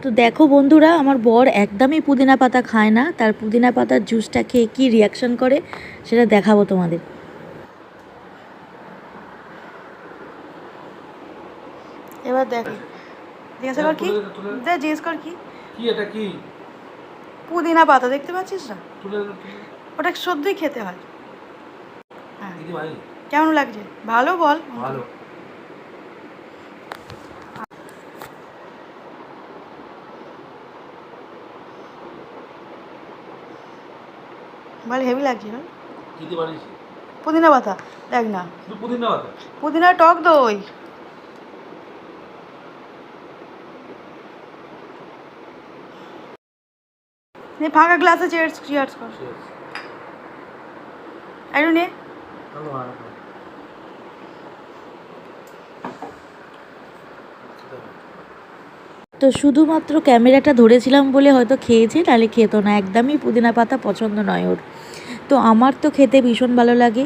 তো দেখো বন্ধুরা, আমার বর একদমই পুদিনা পাতা খায় না, তার পুদিনা পাতার জুসটা খেয়ে কী রিয়াকশন করে সেটা দেখাবো তোমাদের। এবার দেখ, জিজ্ঞাসা কর কি, জিজ্ঞেস কর কি কি এটা, কি পুদিনা পাতা দেখতে পাচ্ছিস না? ওটা সত্যিই খেতে হয়। হ্যাঁ, কেমন লাগছে? ভালো বল। ভালো। বল, হেভি লাগছে না? কি দিয়ে বানিয়েছি? পুদিনা পাতা। দেখ না, শুধু পুদিনা পাতা, পুদিনা টক দই। নে ফাঁকা গ্লাসে চিয়ার্স চিয়ার্স কর। একটু নে। তো শুধুমাত্র ক্যামেরাটা ধরেছিলাম বলে হয়তো খেয়েছে, তাহলে খেতো না, একদমই পুদিনা পাতা পছন্দ নয় ওর। তো আমার তো খেতে ভীষণ ভালো লাগে,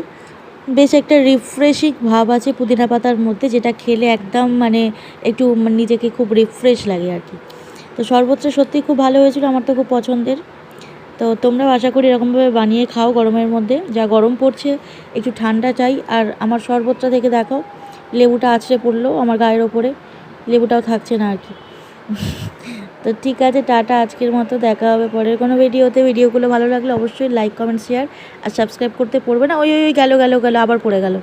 বেশ একটা রিফ্রেশিং ভাব আছে পুদিনা পাতার মধ্যে, যেটা খেলে একদম মানে একটু নিজেকে খুব রিফ্রেশ লাগে আর কি। তো শরবতটা সত্যিই খুব ভালো হয়েছিল, আমার তো খুব পছন্দের। তো তোমরাও আশা করি এরকমভাবে বানিয়ে খাও গরমের মধ্যে, যা গরম পড়ছে একটু ঠান্ডা চাই। আর আমার শরবতটা থেকে দেখো, লেবুটা আছড়ে পড়লো আমার গায়ের ওপরে, লেবুটাও থাকছে না আর কি। তো ঠিক আছে, টাটা, আজকের মতো দেখা হবে পরের কোনো ভিডিওতে। ভিডিওগুলো ভালো লাগলে অবশ্যই লাইক কমেন্ট শেয়ার আর সাবস্ক্রাইব করতে পড়বে না। ওই ওই গেল গেল গেল, আবার পড়ে গেল।